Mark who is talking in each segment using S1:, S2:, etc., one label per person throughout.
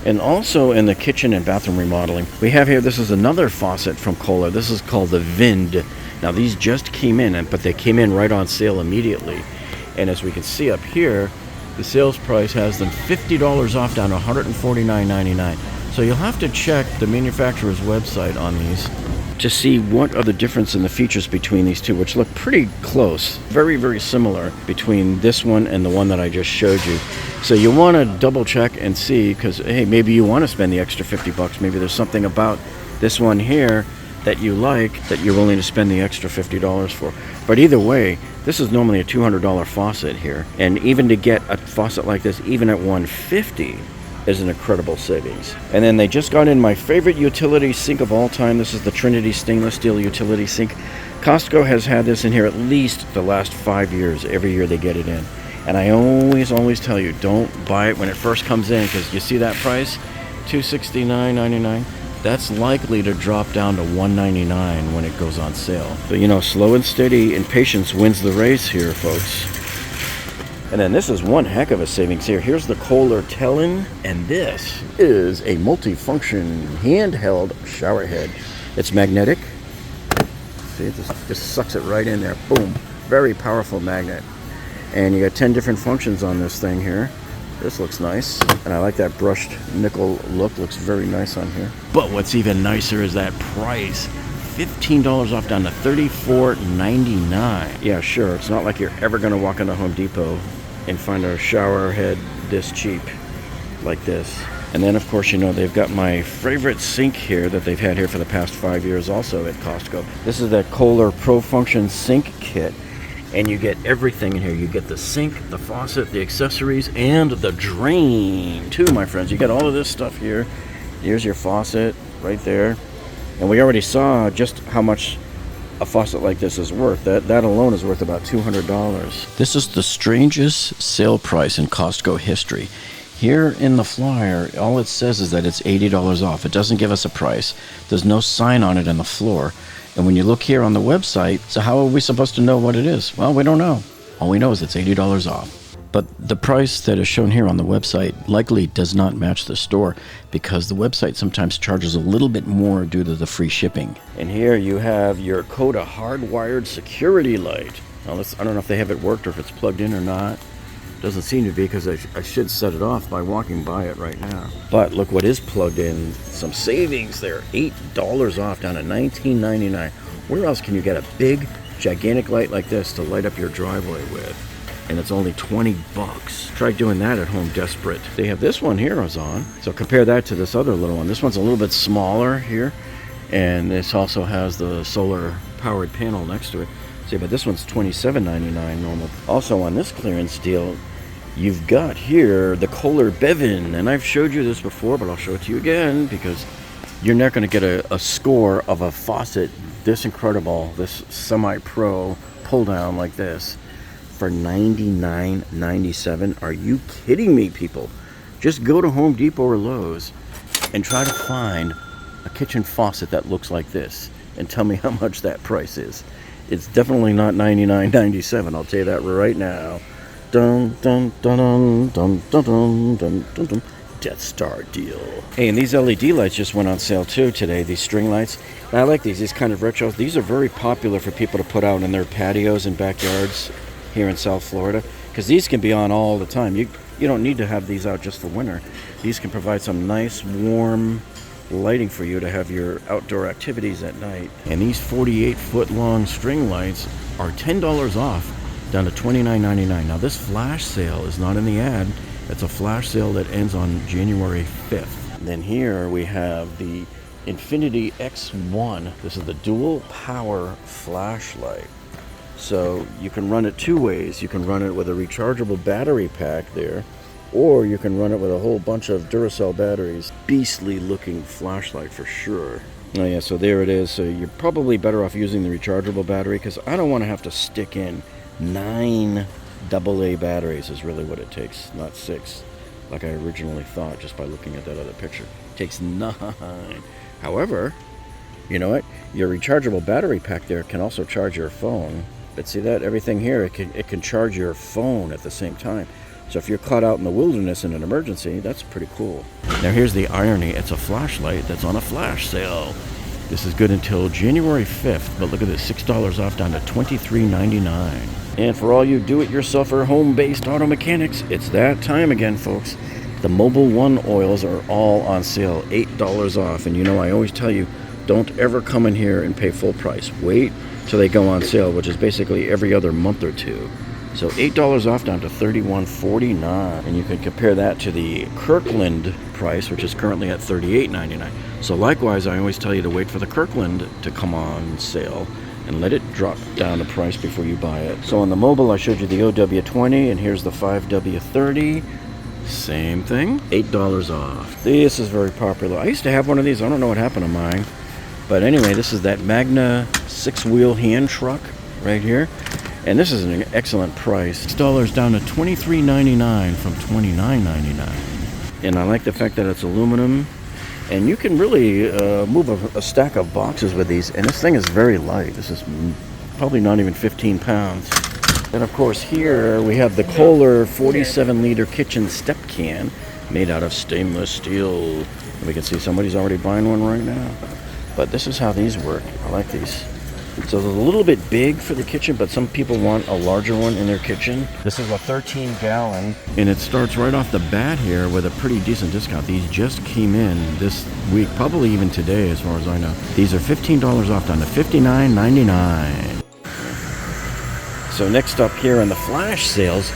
S1: And also in the kitchen and bathroom remodeling, we have here, this is another faucet from Kohler. This is called the Vind. Now these just came in, but they came in right on sale immediately. And as we can see up here, the sales price has them $50 off down to $149.99. So you'll have to check the manufacturer's website on these to see what are the difference in the features between these two, which look pretty close, very, very similar between this one and the one that I just showed you. So you want to double check and see, because hey, maybe you want to spend the extra $50. Maybe there's something about this one here that you like that you're willing to spend the extra $50 for. But either way, this is normally a $200 faucet here, and even to get a faucet like this, even at $150, is an incredible savings. And then they just got in my favorite utility sink of all time. This is the Trinity stainless steel utility sink. Costco has had this in here at least the last 5 years. Every year they get it in. And I always tell you, don't buy it when it first comes in, because you see that price, $269.99. That's likely to drop down to $199 when it goes on sale. But you know, slow and steady and patience wins the race here, folks. And then this is one heck of a savings here. Here's the Kohler Tellin, and this is a multi-function handheld shower head. It's magnetic. See, it just sucks it right in there. Boom. Very powerful magnet. And you got 10 different functions on this thing here. This looks nice, and I like that brushed nickel look. Looks very nice on here. But what's even nicer is that price. $15 off down to $34.99. Yeah, sure, it's not like you're ever going to walk into Home Depot and find a shower head this cheap like this. And then, of course, you know, they've got my favorite sink here that they've had here for the past 5 years also at Costco. This is that Kohler Pro Function Sink Kit. And you get everything in here. You get the sink, the faucet, the accessories, and the drain too, my friends. You got all of this stuff here. Here's your faucet right there. And we already saw just how much a faucet like this is worth. That alone is worth about $200. This is the strangest sale price in Costco history. Here in the flyer, all it says is that it's $80 off. It doesn't give us a price. There's no sign on it on the floor. And when you look here on the website, so how are we supposed to know what it is? Well, we don't know. All we know is it's $80 off. But the price that is shown here on the website likely does not match the store, because the website sometimes charges a little bit more due to the free shipping. And here you have your Coda hardwired security light. Now, I don't know if they have it worked or if it's plugged in or not. Doesn't seem to be, because I should set it off by walking by it right now. But look what is plugged in. Some savings there. $8 off down to $19.99. Where else can you get a big, gigantic light like this to light up your driveway with? And it's only 20 bucks. Try doing that at home, desperate. They have this one here is on. So compare that to this other little one. This one's a little bit smaller here. And this also has the solar powered panel next to it. See, but this one's $27.99 normal. Also on this clearance deal, you've got here the Kohler Bevan. And I've showed you this before, but I'll show it to you again, because you're not going to get a score of a faucet this incredible, this semi-pro pull down like this, for $99.97. Are you kidding me, people? Just go to Home Depot or Lowe's and try to find a kitchen faucet that looks like this and tell me how much that price is. It's definitely not $99.97. I'll tell you that right now. Dun dun dun dun dun dun dun dun dun dun. Death Star deal. Hey, and these LED lights just went on sale too today. These string lights. And I like these kind of retros. These are very popular for people to put out in their patios and backyards here in South Florida, because these can be on all the time. You don't need to have these out just for winter. These can provide some nice warm lighting for you to have your outdoor activities at night. And these 48-foot long string lights are $10 off down to $29.99. Now this flash sale is not in the ad. It's a flash sale that ends on January 5th. And then here we have the Infinity X1. This is the dual power flashlight. So you can run it two ways. You can run it with a rechargeable battery pack there, or you can run it with a whole bunch of Duracell batteries. Beastly looking flashlight for sure. Oh yeah, so there it is. So you're probably better off using the rechargeable battery, because I don't want to have to stick in 9 AA batteries is really what it takes, not 6, like I originally thought just by looking at that other picture. It takes 9. However, you know what? Your rechargeable battery pack there can also charge your phone. But see that? Everything here, it can charge your phone at the same time. So if you're caught out in the wilderness in an emergency, that's pretty cool. Now here's the irony. It's a flashlight that's on a flash sale. This is good until January 5th, but look at this, $6 off down to $23.99. And for all you do-it-yourselfer home-based auto mechanics, it's that time again, folks. The Mobil 1 oils are all on sale, $8 off. And you know, I always tell you, don't ever come in here and pay full price. Wait till they go on sale, which is basically every other month or two. So $8 off down to $31.49. And you can compare that to the Kirkland price, which is currently at $38.99. So likewise, I always tell you to wait for the Kirkland to come on sale and let it drop down the price before you buy it. So on the Mobil, I showed you the OW20, and here's the 5W30. Same thing, $8 off. This is very popular. I used to have one of these. I don't know what happened to mine. But anyway, this is that Magna 6-wheel hand truck right here. And this is an excellent price. $6 down to $23.99 from $29.99. And I like the fact that it's aluminum. And you can really move a stack of boxes with these. And this thing is very light. This is probably not even 15 pounds. And of course here we have the Kohler 47-liter kitchen step can made out of stainless steel. And we can see somebody's already buying one right now. But this is how these work. I like these. So they're a little bit big for the kitchen, but some people want a larger one in their kitchen. This is a 13-gallon. And it starts right off the bat here with a pretty decent discount. These just came in this week, probably even today as far as I know. These are $15 off down to $59.99. So next up here in the flash sales,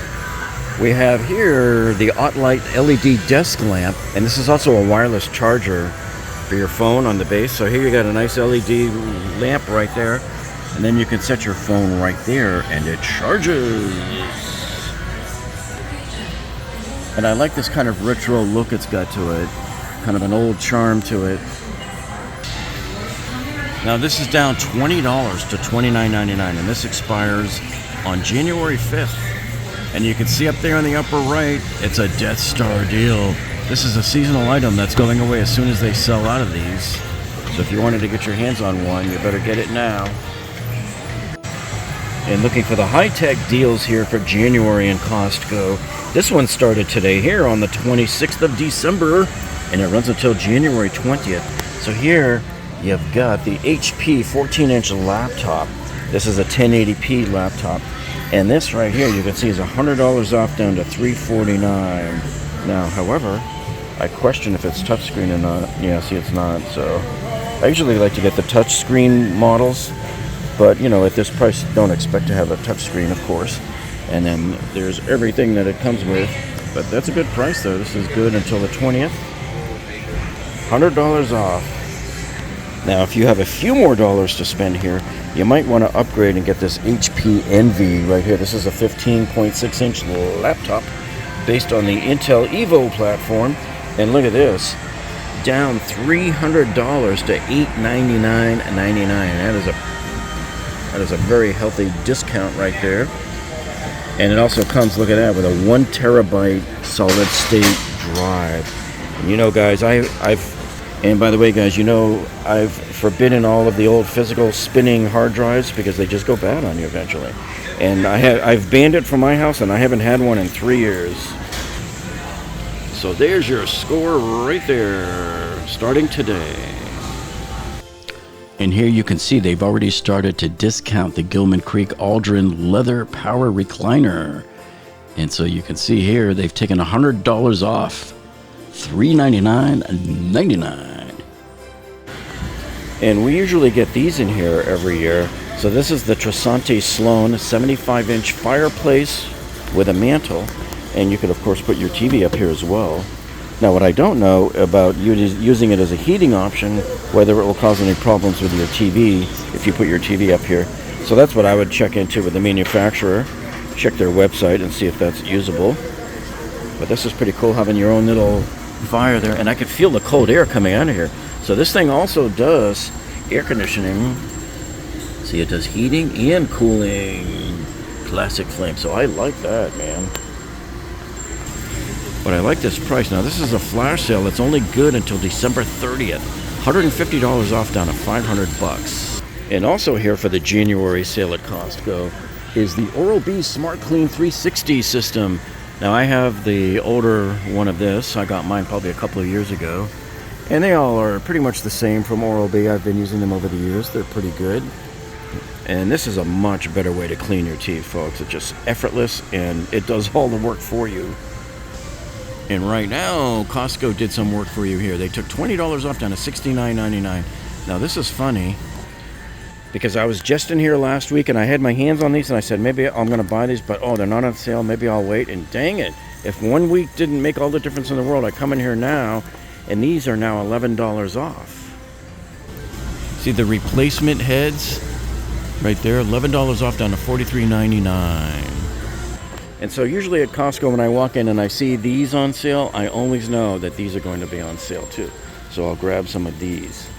S1: we have here the OttLight LED desk lamp. And this is also a wireless charger for your phone on the base. So here you got a nice LED lamp right there, and then you can set your phone right there and it charges. And I like this kind of retro look it's got to it, kind of an old charm to it. Now this is down $20 to $29.99, and this expires on January 5th. And you can see up there on the upper right, it's a Death Star deal. This is a seasonal item that's going away as soon as they sell out of these. So if you wanted to get your hands on one, you better get it now. And looking for the high-tech deals here for January in Costco. This one started today here on the 26th of December, and it runs until January 20th. So here you've got the HP 14-inch laptop. This is a 1080p laptop. And this right here you can see is $100 off down to $349. Now, however, I question if it's touchscreen or not. Yeah, see, it's not. So I usually like to get the touchscreen models, but you know, at this price, don't expect to have a touchscreen, of course. And then there's everything that it comes with. But that's a good price, though. This is good until the 20th. $100 off. Now, if you have a few more dollars to spend here, you might want to upgrade and get this HP Envy right here. This is a 15.6-inch laptop based on the Intel Evo platform. And look at this, down $300 to $899.99. That is a very healthy discount right there. And it also comes, look at that, with a 1 terabyte solid state drive. And you know, guys, and by the way, guys, you know, I've forbidden all of the old physical spinning hard drives because they just go bad on you eventually. And I've banned it from my house, and I haven't had one in 3 years. So there's your score right there, starting today. And here you can see they've already started to discount the Gilman Creek Aldrin leather power recliner. And so you can see here they've taken $100 off, $399.99. And we usually get these in here every year. So this is the Trisante Sloan 75-inch fireplace with a mantle. And you could, of course, put your TV up here as well. Now, what I don't know about using it as a heating option, whether it will cause any problems with your TV if you put your TV up here. So that's what I would check into with the manufacturer. Check their website and see if that's usable. But this is pretty cool, having your own little fire there. And I can feel the cold air coming out of here. So this thing also does air conditioning. See, it does heating and cooling. Classic flame. So I like that, man. But I like this price. Now, this is a flash sale. It's only good until December 30th. $150 off down to $500. And also here for the January sale at Costco is the Oral-B Smart Clean 360 system. Now I have the older one of this. I got mine probably a couple of years ago. And they all are pretty much the same from Oral-B. I've been using them over the years. They're pretty good. And this is a much better way to clean your teeth, folks. It's just effortless, and it does all the work for you. And right now, Costco did some work for you here. They took $20 off down to $69.99. Now, this is funny, because I was just in here last week, and I had my hands on these, and I said, maybe I'm going to buy these, but, oh, they're not on sale. Maybe I'll wait. And dang it, if 1 week didn't make all the difference in the world, I come in here now, and these are now $11 off. See the replacement heads? Right there, $11 off down to $43.99. And so usually at Costco when I walk in and I see these on sale, I always know that these are going to be on sale too. So I'll grab some of these.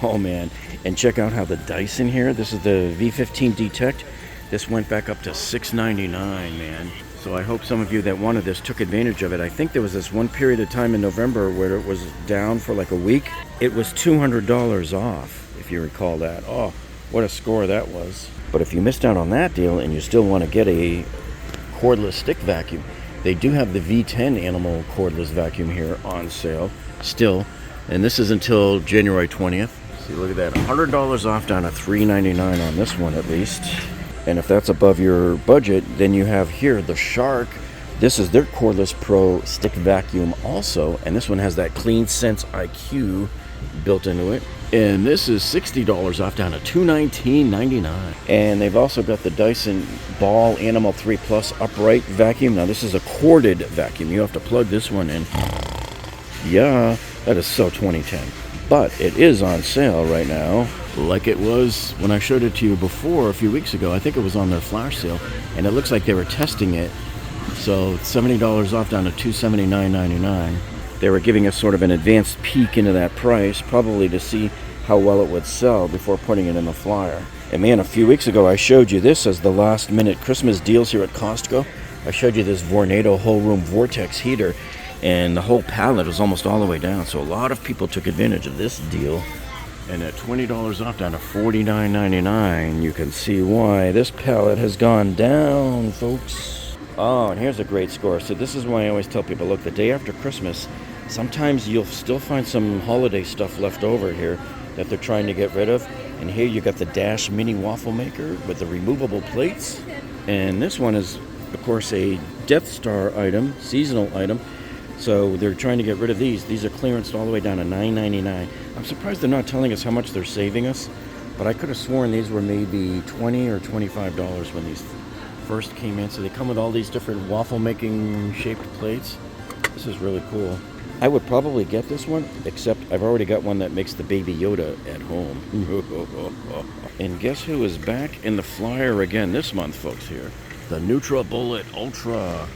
S1: Oh man, and check out how the dice in here. This is the V15 Detect. This went back up to $6.99, man. So I hope some of you that wanted this took advantage of it. I think there was this one period of time in November where it was down for like a week. It was $200 off, if you recall that. Oh, what a score that was. But if you missed out on that deal and you still want to get a cordless stick vacuum, they do have the V10 Animal cordless vacuum here on sale still. And this is until January 20th. See, look at that, $100 off down to $3.99 on this one at least. And if that's above your budget, then you have here the Shark. This is their cordless Pro stick vacuum also, and this one has that Clean Sense IQ built into it. And this is $60 off down to $219.99. And they've also got the Dyson Ball Animal 3 Plus upright vacuum. Now this is a corded vacuum. You have to plug this one in. Yeah, that is so 2010. But it is on sale right now, like it was when I showed it to you before a few weeks ago. I think it was on their flash sale, and it looks like they were testing it. So $70 off down to $279.99. They were giving us sort of an advanced peek into that price, probably to see how well it would sell before putting it in the flyer. And man, a few weeks ago I showed you this as the last minute Christmas deals here at Costco. I showed you this Vornado whole room vortex heater, and the whole pallet was almost all the way down. So a lot of people took advantage of this deal. And at $20 off down to $49.99, you can see why this pallet has gone down, folks. Oh, and here's a great score. So this is why I always tell people, look, the day after Christmas, sometimes you'll still find some holiday stuff left over here that they're trying to get rid of. And here you got the Dash Mini Waffle Maker with the removable plates. And this one is, of course, a Death Star item, seasonal item. So they're trying to get rid of these. These are clearanced all the way down to $9.99. I'm surprised they're not telling us how much they're saving us, but I could have sworn these were maybe $20 or $25 when these first came in. So they come with all these different waffle making shaped plates. This is really cool. I would probably get this one, except I've already got one that makes the Baby Yoda at home. And guess who is back in the flyer again this month, folks, here? The NutriBullet Ultra.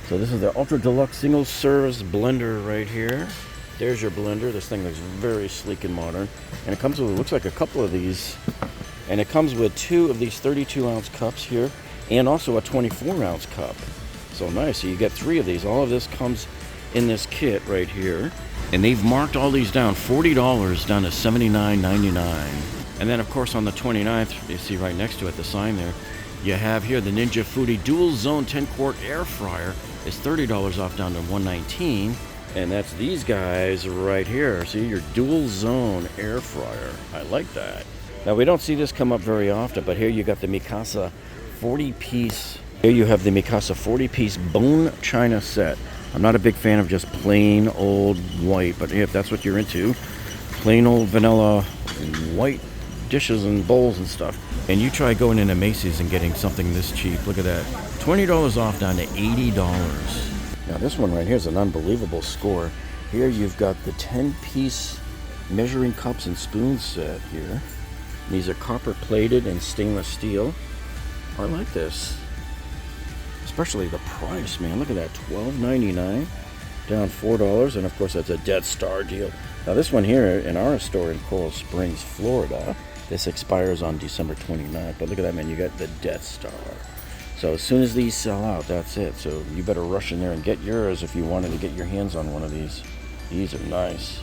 S1: So this is the Ultra Deluxe Single Service Blender right here. There's your blender. This thing looks very sleek and modern. And it comes with, it looks like a couple of these. And it comes with 2 of these 32-ounce cups here, and also a 24-ounce cup. So nice. So you get 3 of these. All of this comes in this kit right here. And they've marked all these down, $40 down to $79.99. And then, of course, on the 29th, you see right next to it, the sign there, you have here the Ninja Foodie Dual Zone 10-quart air fryer. Is $30 off down to $119, and that's these guys right here. See, your dual zone air fryer. I like that. Now we don't see this come up very often, but here you got the Mikasa 40-piece. Here you have the Mikasa 40-piece bone china set. I'm not a big fan of just plain old white, but if that's what you're into, plain old vanilla white dishes and bowls and stuff. And you try going into Macy's and getting something this cheap. Look at that. $20 off down to $80. Now this one right here is an unbelievable score. Here you've got the 10-piece measuring cups and spoons set here. These are copper plated and stainless steel. I like this. Especially the price, man. Look at that, $12.99 down $4. And of course that's a Death Star deal. Now this one here in our store in Coral Springs, Florida, this expires on December 29th. But look at that, man. You got the Death Star. So as soon as these sell out, that's it. So you better rush in there and get yours if you wanted to get your hands on one of these. These are nice.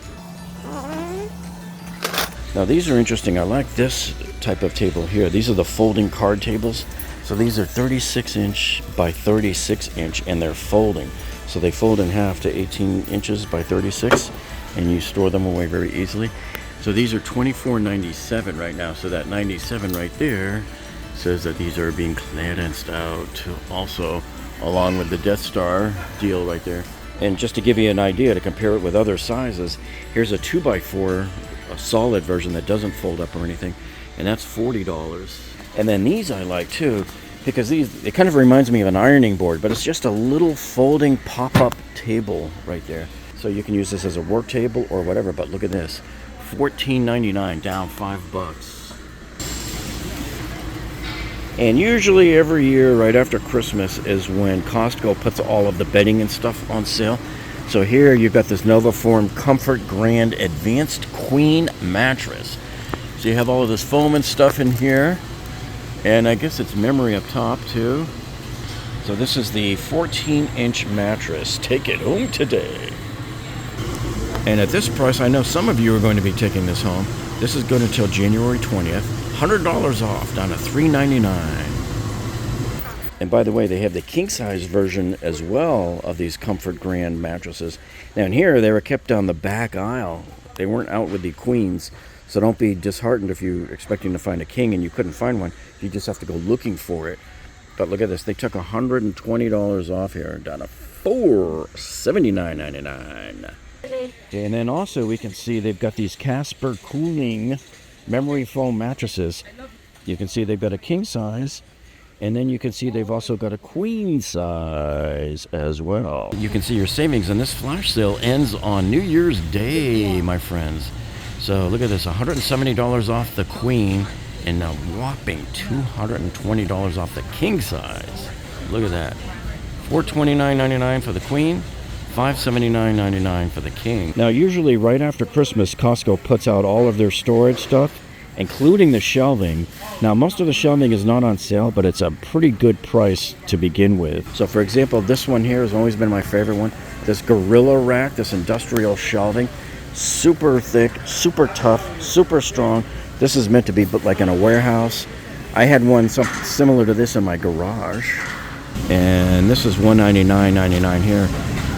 S1: Now these are interesting. I like this type of table here. These are the folding card tables. So these are 36 inch by 36 inch, and they're folding. So they fold in half to 18 inches by 36, and you store them away very easily. So these are $24.97 right now. So that 97 right there says that these are being clearanced out also, along with the Death Star deal right there. And just to give you an idea, to compare it with other sizes, here's a 2x4, a solid version that doesn't fold up or anything, and that's $40. And then these I like too, because these, it kind of reminds me of an ironing board, but it's just a little folding pop-up table right there. So you can use this as a work table or whatever, but look at this. $14.99, down $5. And usually every year right after Christmas is when Costco puts all of the bedding and stuff on sale. So here you've got this Novaform Comfort Grand Advanced Queen Mattress. So you have all of this foam and stuff in here. And I guess it's memory up top too. So this is the 14-inch mattress. Take it home today. And at this price, I know some of you are going to be taking this home. This is good until January 20th. $100 off, down to $399. And by the way, they have the king-size version as well of these Comfort Grand mattresses. Now in here, they were kept down the back aisle. They weren't out with the queens. So don't be disheartened if you're expecting to find a king and you couldn't find one. You just have to go looking for it. But look at this. They took $120 off here, down to $479.99. And then also we can see they've got these Casper cooling memory foam mattresses. You can see they've got a king size, and then you can see they've also got a queen size as well. You can see your savings, and this flash sale ends on New Year's Day, my friends. So look at this, $170 off the queen, and a whopping $220 off the king size. Look at that. $429.99 for the queen, $579.99 for the king. Now usually right after Christmas, Costco puts out all of their storage stuff, including the shelving. Now most of the shelving is not on sale, but it's a pretty good price to begin with. So for example, this one here has always been my favorite one. This Gorilla Rack, this industrial shelving. Super thick, super tough, super strong. This is meant to be like in a warehouse. I had one similar to this in my garage. And this is $199.99 here.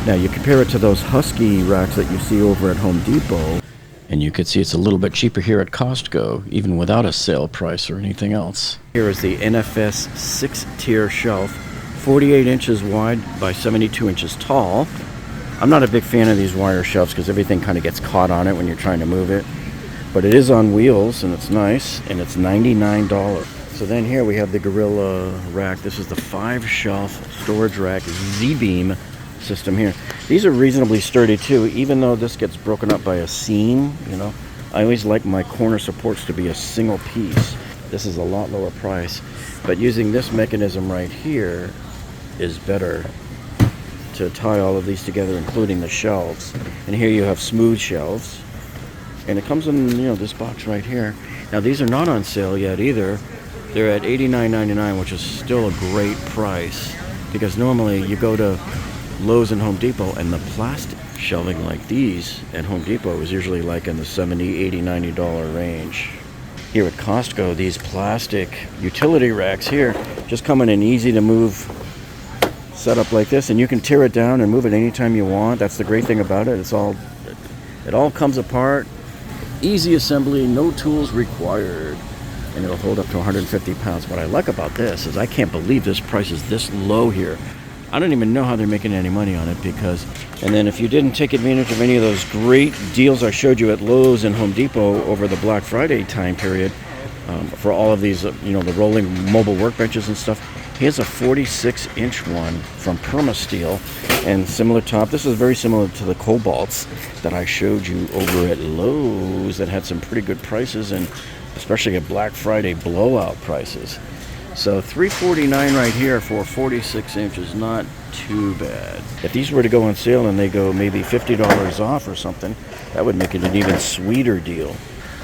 S1: Now you compare it to those Husky racks that you see over at Home Depot, and you can see it's a little bit cheaper here at Costco, even without a sale price or anything else. Here is the NFS 6-tier shelf, 48 inches wide by 72 inches tall. I'm not a big fan of these wire shelves because everything kind of gets caught on it when you're trying to move it. But it is on wheels, and it's nice, and it's $99. So then here we have the Gorilla Rack. This is the 5-shelf storage rack Z-beam system here. These are reasonably sturdy too, even though this gets broken up by a seam, you know. I always like my corner supports to be a single piece. This is a lot lower price, but using this mechanism right here is better to tie all of these together, including the shelves. And here you have smooth shelves, and it comes in, you know, this box right here. Now these are not on sale yet either. They're at $89.99, which is still a great price, because normally you go to Lowe's and Home Depot, and the plastic shelving like these at Home Depot is usually like in the $70, $80, $90 range. Here at Costco, these plastic utility racks here just come in an easy to move setup like this, and you can tear it down and move it anytime you want. That's the great thing about it. It all comes apart, easy assembly, no tools required, and it'll hold up to 150 pounds. What I like about this is I can't believe this price is this low here. I don't even know how they're making any money on it, because, and then if you didn't take advantage of any of those great deals I showed you at Lowe's and Home Depot over the Black Friday time period, for all of these, you know, the rolling mobile workbenches and stuff, here's a 46-inch one from Permasteel, and similar top. This is very similar to the Cobalts that I showed you over at Lowe's that had some pretty good prices, and especially at Black Friday blowout prices. So $349 right here for 46 inches, not too bad. If these were to go on sale and they go maybe $50 off or something, that would make it an even sweeter deal.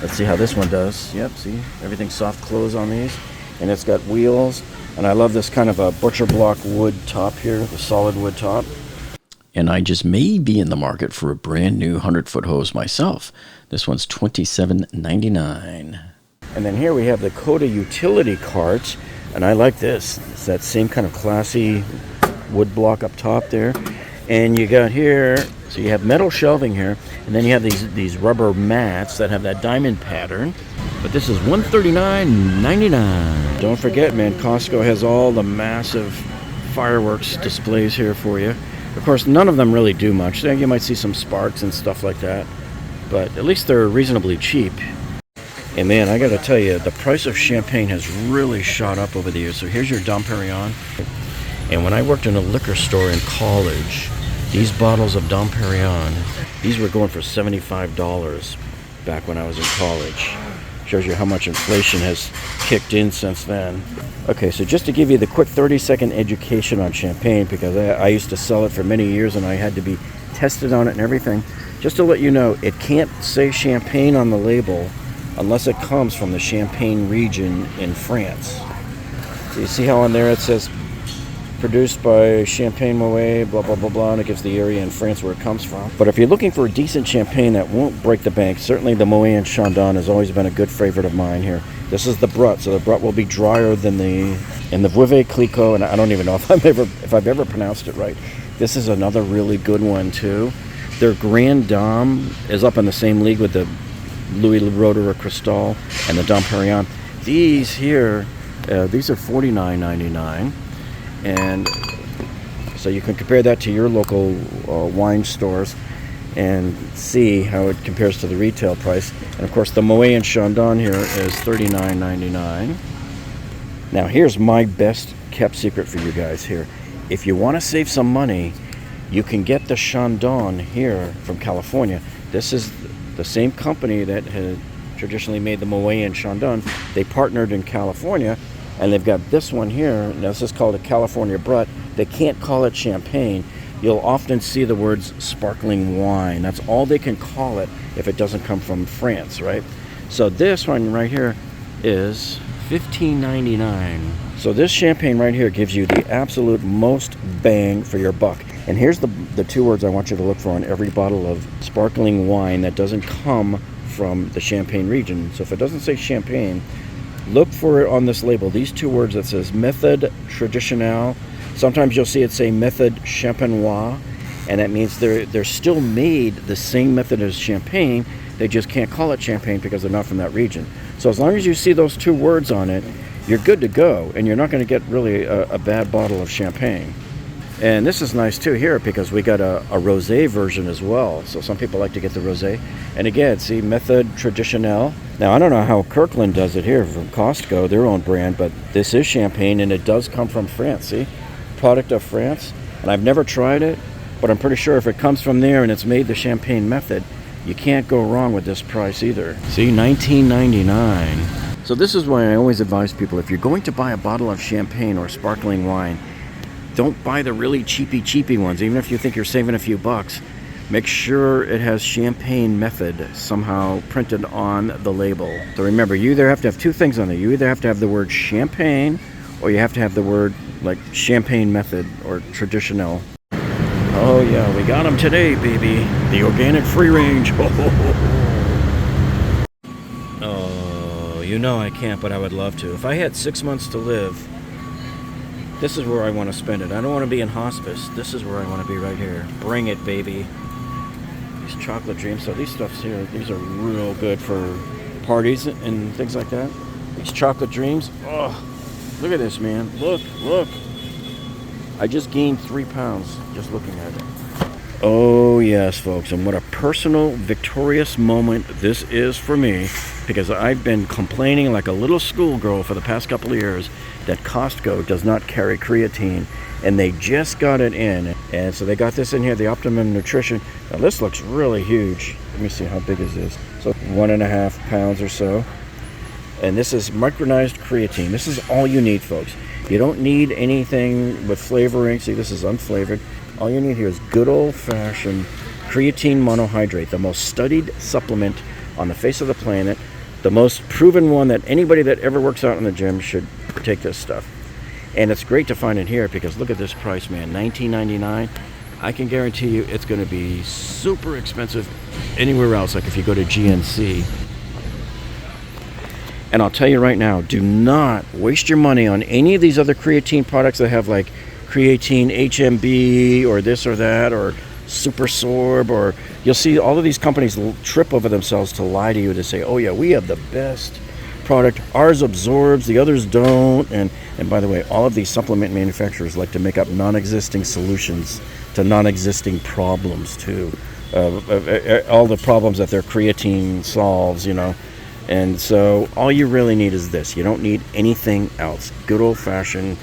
S1: Let's see how this one does. Yep, see, everything's soft close on these, and it's got wheels, and I love this kind of a butcher block wood top here, the solid wood top. And I just may be in the market for a brand new 100-foot hose myself. This one's $27.99. And then here we have the Coda utility cart. And I like this. It's that same kind of classy wood block up top there. And you got here, so you have metal shelving here, and then you have these rubber mats that have that diamond pattern. But this is $139.99. Don't forget, man, Costco has all the massive fireworks displays here for you. Of course, none of them really do much. You might see some sparks and stuff like that, but at least they're reasonably cheap. And man, I gotta tell you, the price of champagne has really shot up over the years. So here's your Dom Perignon. And when I worked in a liquor store in college, these bottles of Dom Perignon, these were going for $75 back when I was in college. Shows you how much inflation has kicked in since then. Okay, so just to give you the quick 30-second education on champagne, because I used to sell it for many years and I had to be tested on it and everything. Just to let you know, it can't say champagne on the label unless it comes from the Champagne region in France. So you see how on there it says produced by Champagne Moet, blah, blah, blah, blah, and it gives the area in France where it comes from. But if you're looking for a decent champagne that won't break the bank, certainly the Moet and Chandon has always been a good favorite of mine here. This is the Brut, so the Brut will be drier than the Veuve Clicquot, and I don't even know if I've ever pronounced it right. This is another really good one too. Their Grand Dame is up in the same league with the Louis Le Roederer Cristal and the Dom Perignon. These here, these are $49.99. And so you can compare that to your local wine stores and see how it compares to the retail price. And of course the Moet and Chandon here is $39.99. Now here's my best kept secret for you guys here. If you want to save some money, you can get the Chandon here from California. This is the same company that had traditionally made the Moet and Chandon. They partnered in California. And they've got this one here. Now this is called a California Brut. They can't call it champagne. You'll often see the words sparkling wine. That's all they can call it if it doesn't come from France, right? So this one right here is $15.99. So this champagne right here gives you the absolute most bang for your buck. And here's the two words I want you to look for in every bottle of sparkling wine that doesn't come from the Champagne region. So if it doesn't say champagne, look for it on this label. These two words that says Method Traditionnel. Sometimes you'll see it say Method Champenois, and that means they're still made the same method as champagne. They just can't call it champagne because they're not from that region. So as long as you see those two words on it, you're good to go, and you're not going to get really a bad bottle of champagne. And this is nice too here because we got a rosé version as well. So some people like to get the rosé. And again, see, Method Traditionnel. Now I don't know how Kirkland does it here from Costco, their own brand, but this is champagne and it does come from France. See, product of France. And I've never tried it, but I'm pretty sure if it comes from there and it's made the champagne method, you can't go wrong with this price either. See, $19.99. So this is why I always advise people, if you're going to buy a bottle of champagne or sparkling wine, don't buy the really cheapy ones. Even if you think you're saving a few bucks, make sure it has Champagne Method somehow printed on the label. So remember, you either have to have two things on it. You either have to have the word champagne, or you have to have the word like Champagne Method or Traditionnel. Oh yeah, we got them today, baby. The organic free range. Oh, you know I can't, but I would love to. If I had 6 months to live, this is where I want to spend it. I don't want to be in hospice. This is where I want to be right here. Bring it, baby. These chocolate dreams. So these stuffs here, these are real good for parties and things like that. These chocolate dreams. Oh, look at this, man. Look. I just gained 3 pounds just looking at it. Oh, yes, folks. And what a personal, victorious moment this is for me, because I've been complaining like a little schoolgirl for the past couple of years that Costco does not carry creatine, and they just got it in. And so they got this in here, the Optimum Nutrition. Now this looks really huge. Let me see, how big is this? So 1.5 pounds or so. And this is micronized creatine. This is all you need, folks. You don't need anything with flavoring. See, this is unflavored. All you need here is good old-fashioned creatine monohydrate, the most studied supplement on the face of the planet, the most proven one that anybody that ever works out in the gym should take this stuff. And it's great to find it here because look at this price, man, $19.99. I can guarantee you it's going to be super expensive anywhere else, like if you go to GNC. And I'll tell you right now, do not waste your money on any of these other creatine products that have like creatine HMB or this or that or Supersorb, or you'll see all of these companies trip over themselves to lie to you to say, oh yeah, we have the best product, ours absorbs, the others don't. And by the way, all of these supplement manufacturers like to make up non-existing solutions to non-existing problems too. All the problems that their creatine solves, you know. And so all you really need is this. You don't need anything else. Good old-fashioned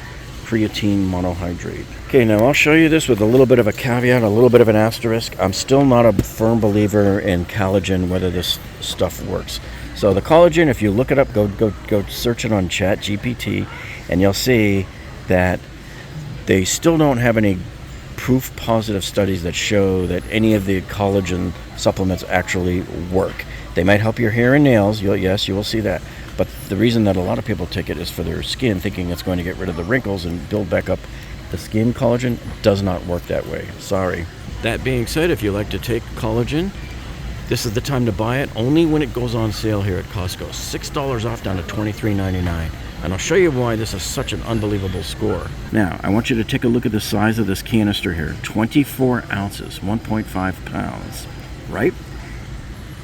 S1: creatine monohydrate. Okay, now I'll show you this with a little bit of a caveat, a little bit of an asterisk. I'm still not a firm believer in collagen, whether this stuff works. So the collagen, if you look it up, go search it on ChatGPT, and you'll see that they still don't have any proof positive studies that show that any of the collagen supplements actually work. They might help your hair and nails, yes, you will see that. But the reason that a lot of people take it is for their skin, thinking it's going to get rid of the wrinkles and build back up the skin. Collagen does not work that way. Sorry. That being said, if you like to take collagen, this is the time to buy it, only when it goes on sale here at Costco. $6 off down to $23.99. And I'll show you why this is such an unbelievable score. Now, I want you to take a look at the size of this canister here. 24 ounces, 1.5 pounds, right?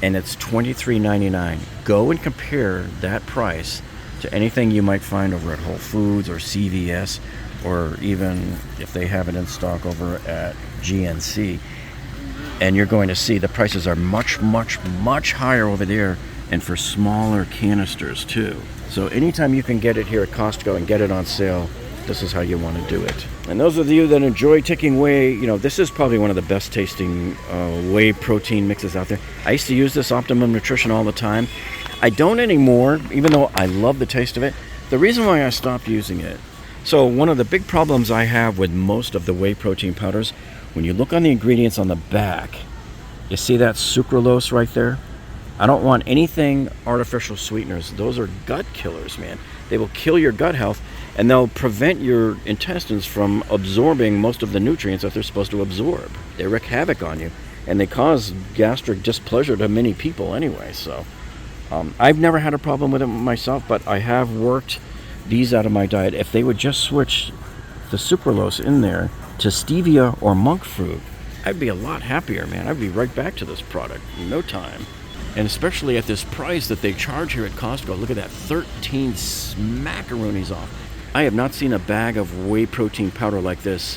S1: And it's $23.99. Go and compare that price to anything you might find over at Whole Foods or CVS, or even if they have it in stock over at GNC. And you're going to see the prices are much, much, much higher over there, and for smaller canisters too. So anytime you can get it here at Costco and get it on sale, this is how you want to do it. And those of you that enjoy taking whey, you know, this is probably one of the best tasting whey protein mixes out there. I used to use this Optimum Nutrition all the time. I don't anymore, even though I love the taste of it. The reason why I stopped using it, so one of the big problems I have with most of the whey protein powders, when you look on the ingredients on the back, you see that sucralose right there? I don't want anything artificial sweeteners. Those are gut killers, man. They will kill your gut health, and they'll prevent your intestines from absorbing most of the nutrients that they're supposed to absorb. They wreak havoc on you, and they cause gastric displeasure to many people anyway. So I've never had a problem with it myself, but I have worked these out of my diet. If they would just switch the sucralose in there to stevia or monk fruit, I'd be a lot happier, man. I'd be right back to this product in no time. And especially at this price that they charge here at Costco. Look at that, 13 smackaroonies off. I have not seen a bag of whey protein powder like this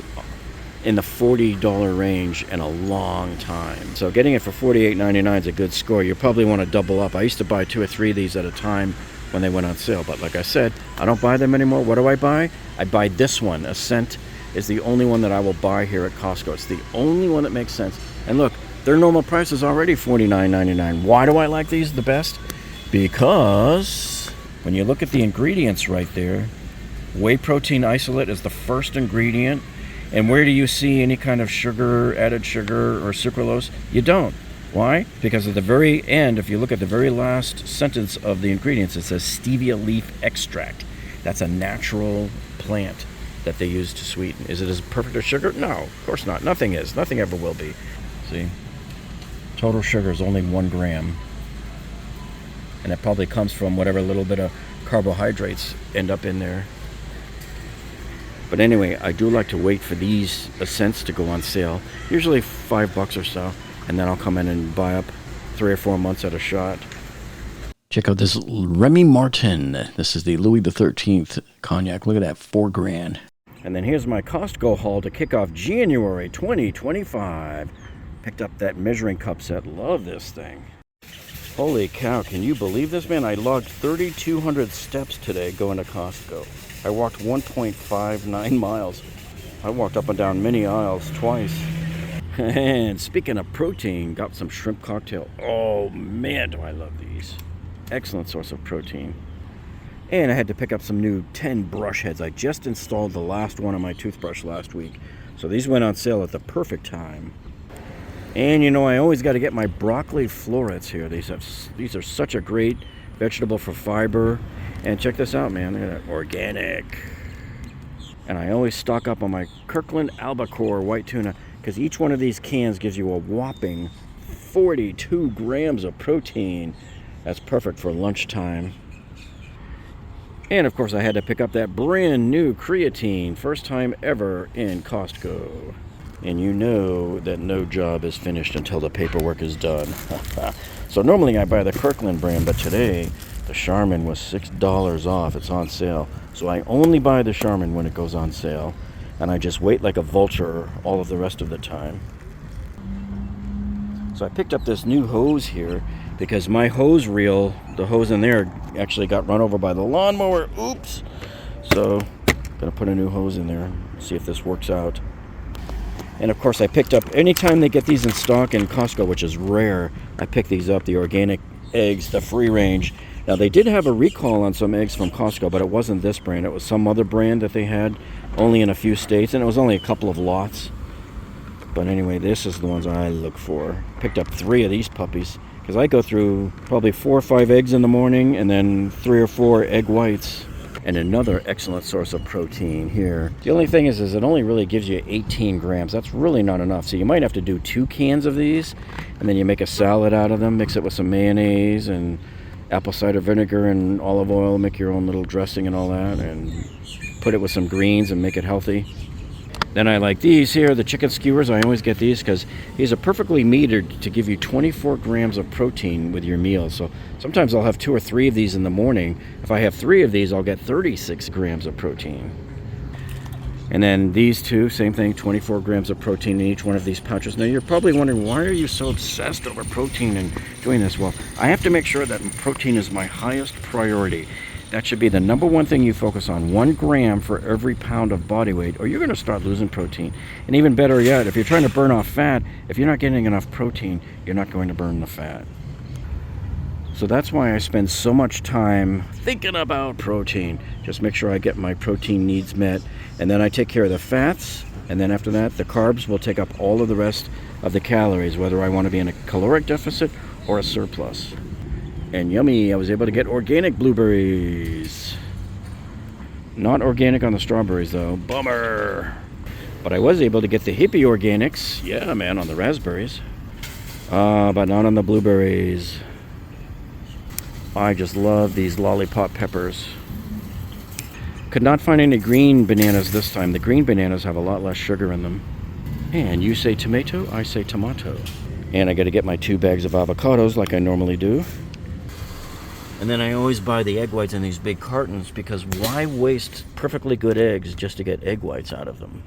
S1: in the $40 range in a long time. So getting it for $48.99 is a good score. You probably want to double up. I used to buy 2 or 3 of these at a time when they went on sale. But like I said, I don't buy them anymore. What do I buy? I buy this one. Ascent is the only one that I will buy here at Costco. It's the only one that makes sense. And look, their normal price is already $49.99. Why do I like these the best? Because when you look at the ingredients right there, whey protein isolate is the first ingredient. And where do you see any kind of sugar, added sugar, or sucralose? You don't. Why? Because at the very end, if you look at the very last sentence of the ingredients, it says stevia leaf extract. That's a natural plant that they use to sweeten. Is it as perfect as sugar? No, of course not. Nothing is. Nothing ever will be. See? Total sugar is only 1 gram. And it probably comes from whatever little bit of carbohydrates end up in there. But anyway, I do like to wait for these Ascents to go on sale. Usually $5 or so. And then I'll come in and buy up 3 or 4 months at a shot. Check out this Remy Martin. This is the Louis XIII cognac. Look at that, $4 grand. And then here's my Costco haul to kick off January 2025. Picked up that measuring cup set. Love this thing. Holy cow, can you believe this, man? I logged 3,200 steps today going to Costco. I walked 1.59 miles. I walked up and down many aisles twice. And speaking of protein, got some shrimp cocktail. Oh man, do I love these. Excellent source of protein. And I had to pick up some new 10 brush heads. I just installed the last one on my toothbrush last week. So these went on sale at the perfect time. And you know, I always got to get my broccoli florets here. These are such a great vegetable for fiber. And check this out, man. Look at that, organic. And I always stock up on my Kirkland albacore white tuna, because each one of these cans gives you a whopping 42 grams of protein. That's perfect for lunchtime. And of course I had to pick up that brand new creatine. First time ever in Costco. And you know that no job is finished until the paperwork is done. So normally I buy the Kirkland brand, but today the Charmin was $6 off. It's on sale. So I only buy the Charmin when it goes on sale. And I just wait like a vulture all of the rest of the time. So I picked up this new hose here because my hose reel, the hose in there, actually got run over by the lawnmower. Oops. So I'm gonna put a new hose in there, see if this works out. And of course I picked up, anytime they get these in stock in Costco, which is rare, I pick these up, the organic eggs, the free range. Now they did have a recall on some eggs from Costco, but it wasn't this brand. It was some other brand that they had only in a few states, and it was only a couple of lots. But anyway, this is the ones I look for. Picked up 3 of these puppies because I go through probably 4 or 5 eggs in the morning and then 3 or 4 egg whites. And another excellent source of protein here. The only thing is it only really gives you 18 grams. That's really not enough. So you might have to do 2 cans of these, and then you make a salad out of them, mix it with some mayonnaise and apple cider vinegar and olive oil, make your own little dressing and all that, and put it with some greens and make it healthy. Then I like these here, the chicken skewers. I always get these because these are perfectly metered to give you 24 grams of protein with your meal. So sometimes I'll have 2 or 3 of these in the morning. If I have 3 of these, I'll get 36 grams of protein. And then these 2, same thing, 24 grams of protein in each one of these pouches. Now you're probably wondering, why are you so obsessed over protein and doing this? Well, I have to make sure that protein is my highest priority. That should be the number one thing you focus on. 1 gram for every pound of body weight, or you're going to start losing protein. And even better yet, if you're trying to burn off fat, if you're not getting enough protein, you're not going to burn the fat. So that's why I spend so much time thinking about protein. Just make sure I get my protein needs met. And then I take care of the fats. And then after that, the carbs will take up all of the rest of the calories, whether I want to be in a caloric deficit or a surplus. And yummy, I was able to get organic blueberries. Not organic on the strawberries though, bummer. But I was able to get the hippie organics, yeah man, on the raspberries. But not on the blueberries. I just love these lollipop peppers. Could not find any green bananas this time. The green bananas have a lot less sugar in them. And you say tomato, I say tomato. And I gotta get my 2 bags of avocados like I normally do. And then I always buy the egg whites in these big cartons because why waste perfectly good eggs just to get egg whites out of them?